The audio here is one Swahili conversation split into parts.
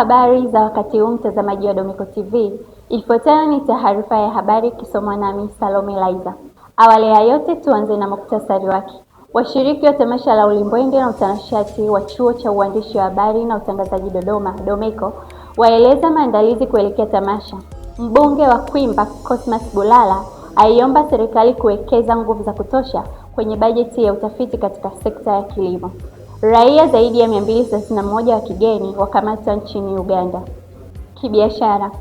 Habari za wakati huu, mtazamaji wa Domiko TV. Ifuatayo ni taarifa ya habari ikisomwa nami Salome Laiza. Awali ya yote tuanze na muktasari wake. Washiriki wa tamasha la ulimbwende na utanashati wa chuo cha uandishi wa habari na utangazaji Dodoma, Domeko, waeleza maandalizi kuelekea tamasha. Mbunge wa Kwimba Cosmas Bulala aiomba serikali kuwekeza nguvu za kutosha kwenye bajeti ya utafiti katika sekta ya kilimo. Raia zaidi ya 231 wa kigeni wakamatwa nchini Uganda. Kibiashara,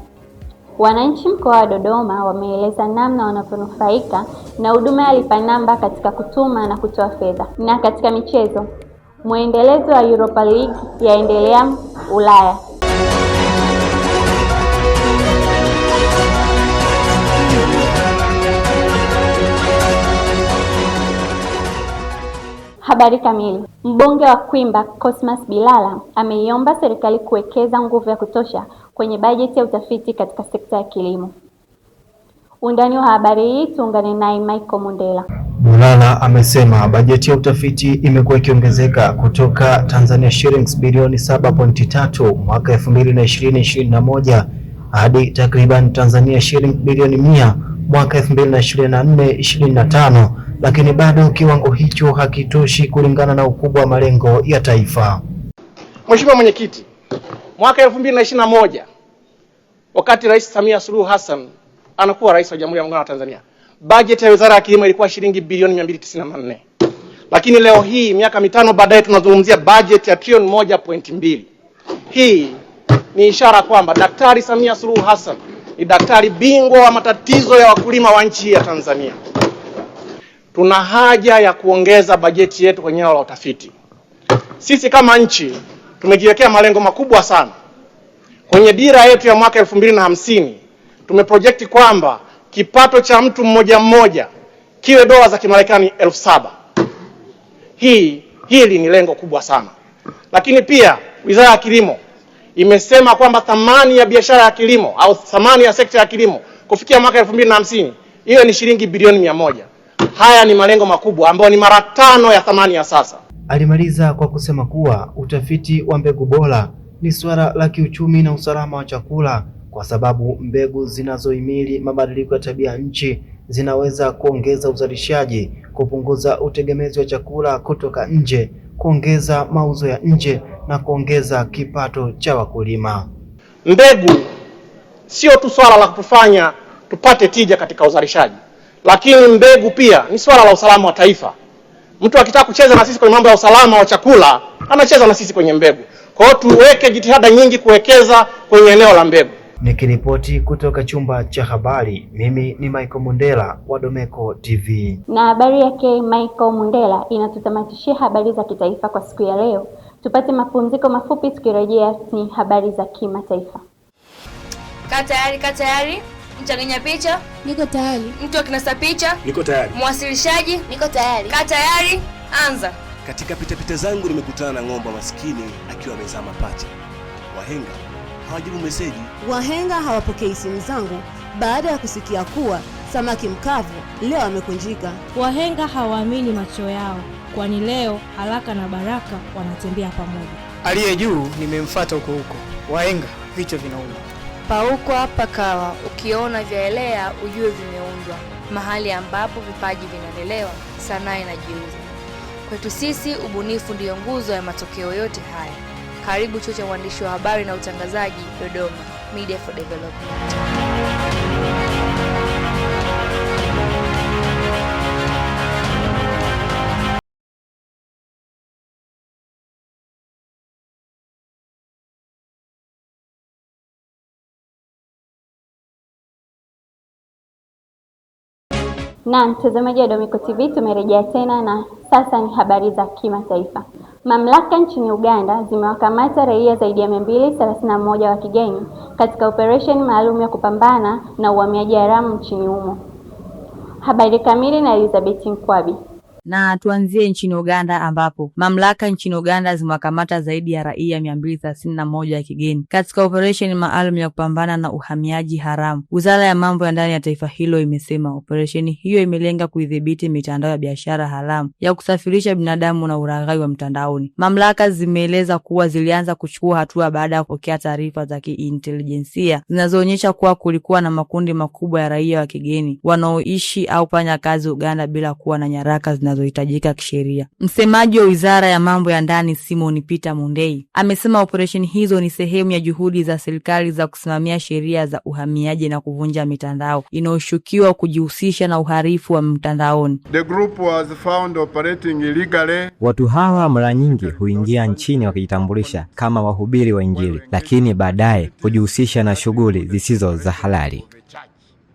wananchi mkoa wa Dodoma wameeleza namna wanavyonufaika na huduma ya lipa namba katika kutuma na kutoa fedha. Na katika michezo, muendelezo wa Europa League yaendelea Ulaya. Habari kamili. Mbunge wa Kwimba Cosmas Bulala ameiomba serikali kuwekeza nguvu ya kutosha kwenye bajeti ya utafiti katika sekta ya kilimo. Undani wa habari hii tuungane naye Michael Mundela. Bulala amesema bajeti ya utafiti imekuwa ikiongezeka kutoka Tanzania shillings bilioni 7.3 mwaka 2020-2021 hadi takriban Tanzania shillings bilioni 100 mwaka 2024-2025, lakini bado kiwango hicho hakitoshi kulingana na ukubwa wa malengo ya taifa. Mheshimiwa Mwenyekiti, mwaka 2021 wakati Rais Samia Suluhu Hassan anakuwa rais wa Jamhuri ya Muungano wa Tanzania, bajeti ya Wizara ya Kilimo ilikuwa shilingi bilioni 294. Lakini leo hii miaka mitano baadaye tunazungumzia bajeti ya trilioni 1.2. Hii ni ishara kwamba Daktari Samia Suluhu Hassan ni daktari bingwa wa matatizo ya wakulima wa nchi ya Tanzania. Tuna haja ya kuongeza bajeti yetu kwenye eneo la utafiti. Sisi kama nchi tumejiwekea malengo makubwa sana. Kwenye dira yetu ya mwaka 2050 tumeprojekti kwamba kipato cha mtu mmoja mmoja kiwe dola za Kimarekani 7,000. Hili ni lengo kubwa sana. Lakini pia Wizara ya Kilimo imesema kwamba thamani ya biashara ya kilimo au thamani ya sekta ya kilimo kufikia mwaka 2050 hiyo ni shilingi bilioni 100. Haya ni malengo makubwa ambayo ni mara 5 ya thamani ya sasa. Alimaliza kwa kusema kuwa utafiti wa mbegu bora ni suala la kiuchumi na usalama wa chakula, kwa sababu mbegu zinazohimili mabadiliko ya tabia nchi zinaweza kuongeza uzalishaji, kupunguza utegemezi wa chakula kutoka nje, kuongeza mauzo ya nje na kuongeza kipato cha wakulima. Mbegu sio tu swala la kutufanya tupate tija katika uzalishaji, lakini mbegu pia ni swala la usalama wa taifa. Mtu akitaka kucheza na sisi kwenye mambo ya usalama wa chakula, anacheza na sisi kwenye mbegu. Kwa hiyo tuweke jitihada nyingi kuwekeza kwenye eneo la mbegu. Nikiripoti kutoka chumba cha habari, mimi ni Michael Mundela wa Domeko TV. Na habari yake Michael Mundela inatutamatishia habari za kitaifa kwa siku ya leo. Tupate mapumziko mafupi, tukirejea ni habari za kimataifa. Kaa tayari. Mchanganya picha? Niko tayari. Mtu akinasa picha? Niko tayari. Mwasilishaji? Niko tayari. Kaa tayari, anza. Katika pitapita zangu nimekutana na ng'ombe maskini akiwa amezaa mapacha. Wahenga hawajibu meseji. Wahenga hawapokei simu zangu baada ya kusikia kuwa samaki mkavu leo amekunjika. Wahenga hawaamini macho yao, kwani leo haraka na baraka wanatembea pamoja. Aliye juu nimemfuata huko. Wahenga vichwa vinauma. Paukwa pakawa, ukiona vyaelea ujue vimeundwa. Mahali ambapo vipaji vinalelewa, sanaa inajiuza. Kwetu sisi ubunifu ndiyo nguzo ya matokeo yote haya. Karibu Chuo cha Uandishi wa Habari na Utangazaji Dodoma, Media for Development. Na mtazamaji wa Domiko TV, tumerejea tena na sasa ni habari za kimataifa. Mamlaka nchini Uganda zimewakamata raia zaidi ya 231 wa kigeni katika operesheni maalum ya kupambana na uhamiaji haramu nchini humo. Habari kamili na Elizabeth Nkwabi. Na tuanzie nchini Uganda ambapo mamlaka nchini Uganda zimewakamata zaidi ya raia 231 ya kigeni katika operation maalum ya kupambana na uhamiaji haramu. Wizara ya mambo ya ndani ya taifa hilo imesema operation hiyo imelenga kuidhibiti mitandao ya biashara haramu ya kusafirisha binadamu na ulaghai wa mtandaoni. Mamlaka zimeeleza kuwa zilianza kuchukua hatua baada ya kupokea taarifa za kiintelijensia zinazoonyesha kuwa kulikuwa na makundi makubwa ya raia wa kigeni wanaoishi au fanya kazi Uganda bila kuwa na nyaraka zinazohitajika kisheria. Msemaji wa Wizara ya Mambo ya Ndani Simon Peter Mundei amesema operation hizo ni sehemu ya juhudi za serikali za kusimamia sheria za uhamiaji na kuvunja mitandao inayoshukiwa kujihusisha na uhalifu wa mtandaoni. The group was found operating illegally. Watu hawa mara nyingi huingia nchini wakijitambulisha kama wahubiri wa Injili, lakini baadaye hujihusisha na shughuli zisizo za halali.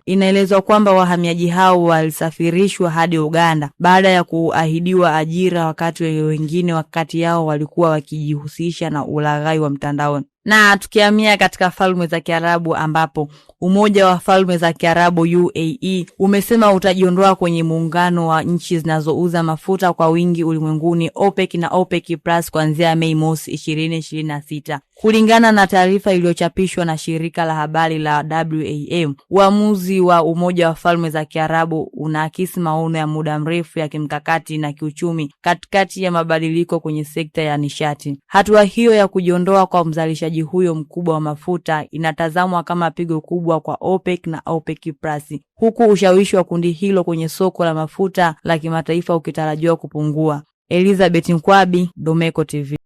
Inaelezwa kwamba wahamiaji hao walisafirishwa hadi Uganda baada ya kuahidiwa ajira, wakati wengine wakati yao walikuwa wakijihusisha na ulaghai wa mtandaoni. Na tukihamia katika Falme za Kiarabu ambapo Umoja wa Falme za Kiarabu UAE umesema utajiondoa kwenye muungano wa nchi zinazouza mafuta kwa wingi ulimwenguni OPEC na OPEC Plus kuanzia Mei Mosi 2026. Kulingana na taarifa iliyochapishwa na shirika la habari la WAM, uamuzi wa Umoja wa Falme za Kiarabu unaakisi maono ya muda mrefu ya kimkakati na kiuchumi katikati ya mabadiliko kwenye sekta ya nishati. Hatua hiyo ya kujiondoa kwa mzalishaji huyo mkubwa wa mafuta inatazamwa kama pigo kubwa kwa OPEC na OPEC Plus, huku ushawishi wa kundi hilo kwenye soko la mafuta la kimataifa ukitarajiwa kupungua. Elizabeth Nkwabi, Domeko TV.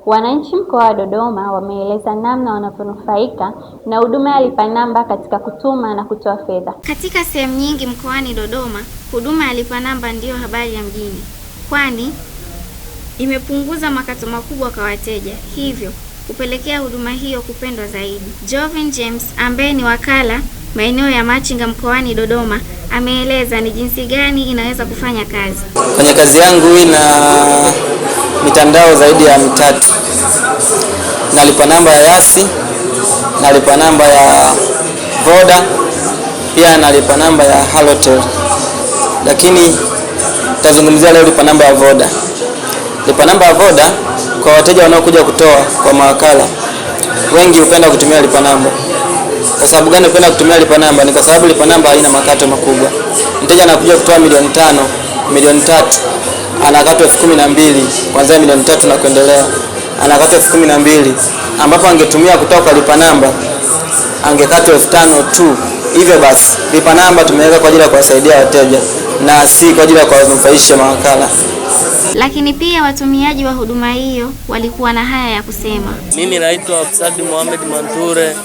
Wananchi mkoa wa Dodoma wameeleza namna wanavyonufaika na huduma ya lipa namba katika kutuma na kutoa fedha. Katika sehemu nyingi mkoani Dodoma, huduma ya lipa namba ndiyo habari ya mjini, kwani imepunguza makato makubwa kwa wateja, hivyo kupelekea huduma hiyo kupendwa zaidi. Joven James ambaye ni wakala maeneo ya Machinga mkoani Dodoma ameeleza ni jinsi gani inaweza kufanya kazi. Kwenye kazi yangu ina mitandao zaidi ya 3. Nalipa namba ya Yasi, nalipa namba ya Voda, pia nalipa namba ya Halotel. Lakini tazungumzia leo lipa namba ya Voda. Lipa namba ya Voda kwa wateja wanaokuja kutoa kwa mawakala, wengi hupenda kutumia lipa namba. Kwa sababu gani hupenda kutumia lipa namba? Ni kwa sababu lipa namba haina makato makubwa. Mteja anakuja kutoa milioni 5, milioni 3, anakatwa 12,000, kuanzia milioni 3 na kuendelea. Anakatwa 12,000, ambapo angetumia kutoa kwa lipa namba angekatwa 5,000 tu. Hivyo basi lipa namba tumeweka kwa ajili ya kuwasaidia wateja na si kwa ajili ya kuwanufaisha mawakala. Lakini pia watumiaji wa huduma hiyo walikuwa na haya ya kusema. Mimi naitwa Absadi Mohamed Manture,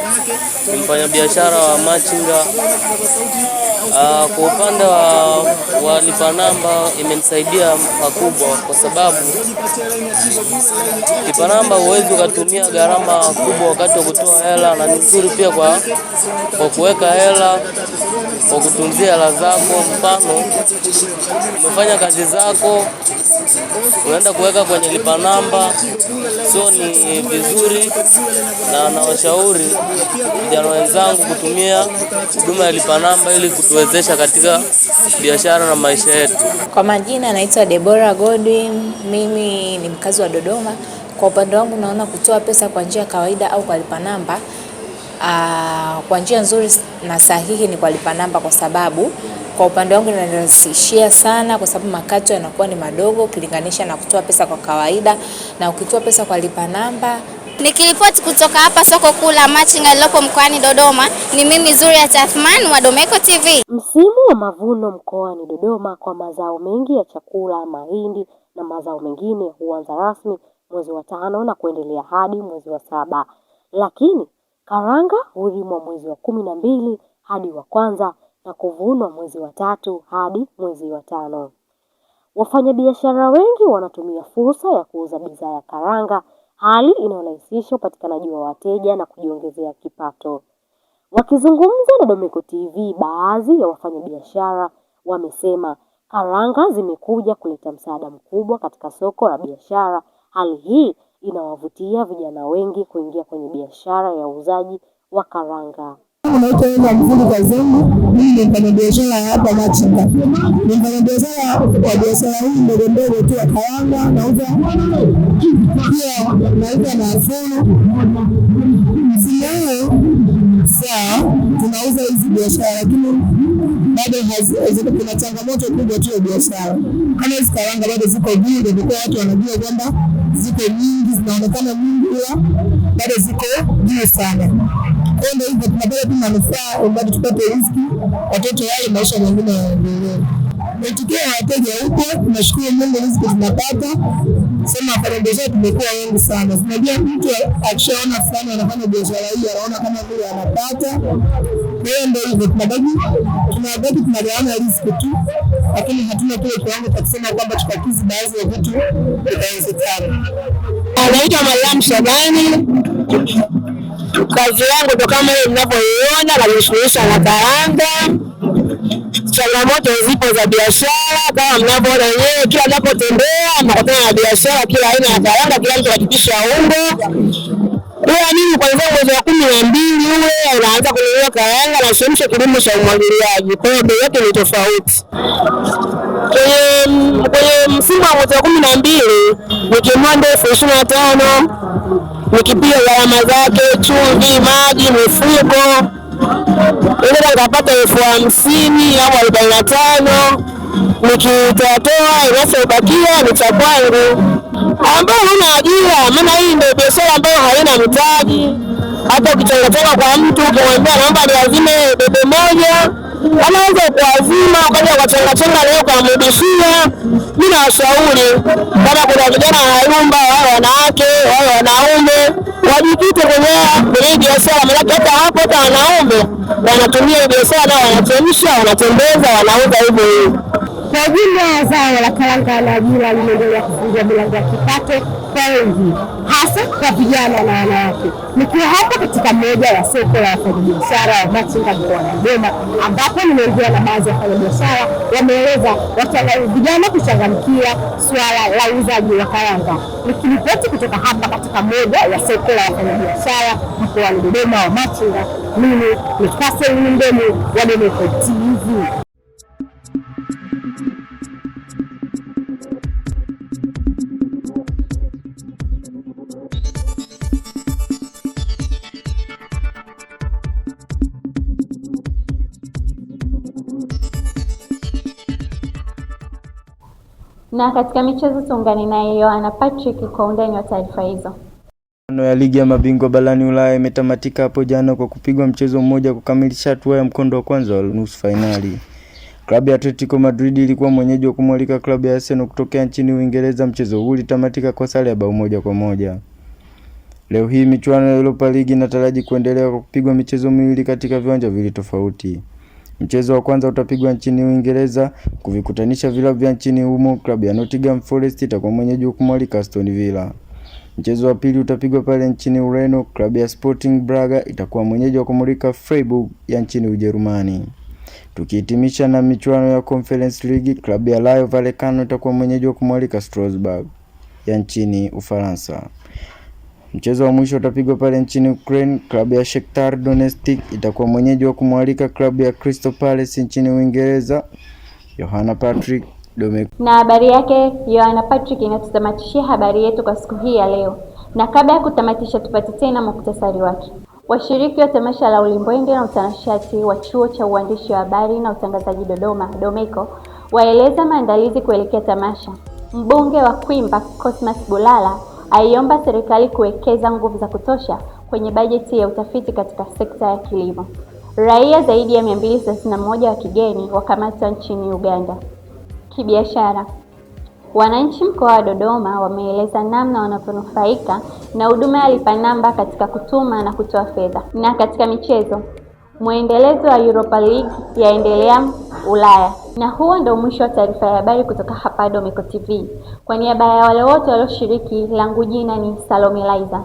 ni mfanyabiashara wa Machinga. Kwa upande wa lipa namba imenisaidia pakubwa, kwa sababu lipa namba huwezi ukatumia gharama kubwa wakati wa kutoa hela, na ni nzuri pia kwa kuweka hela, kwa kutunzia hela zako. Mfano, umefanya kazi zako, unaenda kuweka kwenye lipa namba, so ni vizuri, na nawashauri vijana wenzangu kutumia huduma ya lipa namba ili kutuwezesha katika biashara na maisha yetu. Kwa majina naitwa Deborah Godwin, mimi ni mkazi wa Dodoma. Kwa upande wangu naona kutoa pesa kwa njia ya kawaida au kwa lipa namba, kwa njia nzuri na sahihi ni kwa lipa namba, kwa sababu kwa upande wangu inanirahisishia sana, kwa sababu makato yanakuwa ni madogo ukilinganisha na kutoa pesa kwa kawaida. Na ukitoa pesa kwa lipa namba. Nikiripoti kutoka hapa soko kuu la Machinga lilopo mkoani Dodoma, ni mimi Zuriat Athman wa Domeko TV. Msimu wa mavuno mkoani Dodoma kwa mazao mengi ya chakula, mahindi na mazao mengine huanza rasmi mwezi wa 5 na kuendelea hadi mwezi wa 7. Lakini karanga hulimwa mwezi wa 12 hadi wa 1 na kuvunwa mwezi wa 3 hadi mwezi wa 5. Wafanyabiashara wengi wanatumia fursa ya kuuza bidhaa ya karanga, hali inayorahisisha upatikanaji wa wateja na kujiongezea kipato. Wakizungumza na Domeko TV, baadhi ya wafanyabiashara wamesema Karanga zimekuja kuleta msaada mkubwa katika soko la biashara. Hali hii inawavutia vijana wengi kuingia kwenye biashara ya uuzaji wa karanga. Naitwa Eva Mvuli Kazungu, mimi ni mfanyabiashara hapa Machinga. Ni mfanyabiashara wa biashara hii ndogo ndogo tu ya karanga, nauza pia nauza na afuru. Sio sawa, tunauza hizi biashara lakini bado kuna changamoto kubwa tu ya biashara. Kama hizi karanga bado ziko juu, ndio watu wanajua kwamba ziko nyingi, zinaonekana nyingi ila bado ziko juu sana. Kwa hiyo hivyo tunapata tu manufaa bado tupate riziki, watoto wale maisha mengine yaendelee. Tukiwa wateja huko, tunashukuru Mungu riziki tunapata. Sema kwa biashara tumekuwa wengi sana. Unajua mtu akishaona fulani anafanya biashara hii anaona kama vile anapata. Kwa hiyo ndio hivyo tunabaki tunagawana riziki tu, lakini hatuna kile kiwango cha kusema kwamba tukakizi baadhi ya vitu vitawezekana. Naitwa Mariam Shabani. Kazi yangu ndo kama hiyo mnavyoiona, najishughulisha na karanga. Changamoto zipo za biashara kama mnavyoona wenyewe, kila ninapotembea nakutana na biashara kila aina ya karanga, kila mtu anatikisha ungo. Kwa mimi kwanza mwezi wa 12 ule anaanza kununua karanga na shemsha kilimo cha umwagiliaji. Kwa hiyo bei yake ni tofauti. Kwenye msimu wa mwezi wa 12 nikinunua ndo 25, nikipia gharama zake, chumvi, maji, mifugo, ile nikapata 50,000 au 45. Nikitoa inachobakia ni cha kwangu, ambao huna ajira. Maana hii ndio biashara ambayo haina mtaji. Hata ukichanganya kwa mtu ukimwambia naomba niazime bebe moja, anaweza kuazima ukaja ukachanganya leo kumrudishia. Mimi nawashauri kama kuna vijana hayumba, wao wanawake, wao wanaume, wajikite kwenye biashara. Maana hata hapo hata wanaume wanatumia biashara na wanachemsha, wanatembeza, wanauza hivyo hivyo. Kwa jumla zao la karanga na ajira limeendelea kufungua milango ya kipato kwa wengi, hasa kwa vijana na wanawake. Nikiwa hapa katika moja ya soko la wafanyabiashara wa Machinga mkoani Dodoma, ambapo nimeingia na baadhi ya wafanyabiashara wameeleza vijana kuchangamkia swala la uuzaji wa karanga. Nikiripoti kutoka hapa katika moja ya soko la wafanyabiashara mkoani Dodoma wa Machinga, mimi ni Kasel Ndemu wa Domeko TV. Na katika michezo tuungane naye Yohana Patrick kwa undani wa taarifa hizo. Michuano ya ligi ya mabingwa barani Ulaya imetamatika hapo jana kwa kupigwa mchezo mmoja kukamilisha hatua ya mkondo wa kwanza wa nusu finali. Klabu ya Atletico Madrid ilikuwa mwenyeji wa kumwalika klabu ya Arsenal kutokea nchini Uingereza. Mchezo huu ulitamatika kwa sare ya bao 1-1. Leo hii michuano ya Europa League inataraji kuendelea kwa kupigwa michezo miwili katika viwanja viwili tofauti. Mchezo wa kwanza utapigwa nchini Uingereza kuvikutanisha vilabu vya nchini humo. Klabu ya Nottingham Forest itakuwa mwenyeji wa kumwalika Aston Villa. Mchezo wa pili utapigwa pale nchini Ureno. Klabu ya Sporting Braga itakuwa mwenyeji wa kumwalika Freiburg ya nchini Ujerumani. Tukihitimisha na michuano ya Conference League, klabu ya Rayo Vallecano itakuwa mwenyeji wa kumwalika Strasbourg ya nchini Ufaransa. Mchezo wa mwisho utapigwa pale nchini Ukraine. Klabu ya Shakhtar Donetsk itakuwa mwenyeji wa kumwalika klabu ya Crystal Palace nchini Uingereza. Yohana Patrick, Domeko. Na habari yake Yohana Patrick inatutamatishia habari yetu kwa siku hii ya leo. Na kabla ya kutamatisha tupate tena muktasari wake. Washiriki wa tamasha la ulimbwende na utanashati wa chuo cha uandishi wa habari na utangazaji Dodoma, Domeko, waeleza maandalizi kuelekea tamasha. Mbunge wa Kwimba Cosmas Bulala aiomba serikali kuwekeza nguvu za kutosha kwenye bajeti ya utafiti katika sekta ya kilimo. Raia zaidi ya 231 wa kigeni wakamatwa nchini Uganda. Kibiashara, wananchi mkoa wa Dodoma wameeleza namna wanavyonufaika na huduma ya lipa namba katika kutuma na kutoa fedha. Na katika michezo, muendelezo wa Europa League yaendelea Ulaya. Na huo ndio mwisho wa taarifa ya habari kutoka hapa Domeko TV. Kwa niaba ya wale wote walioshiriki, langu jina ni Salome Liza.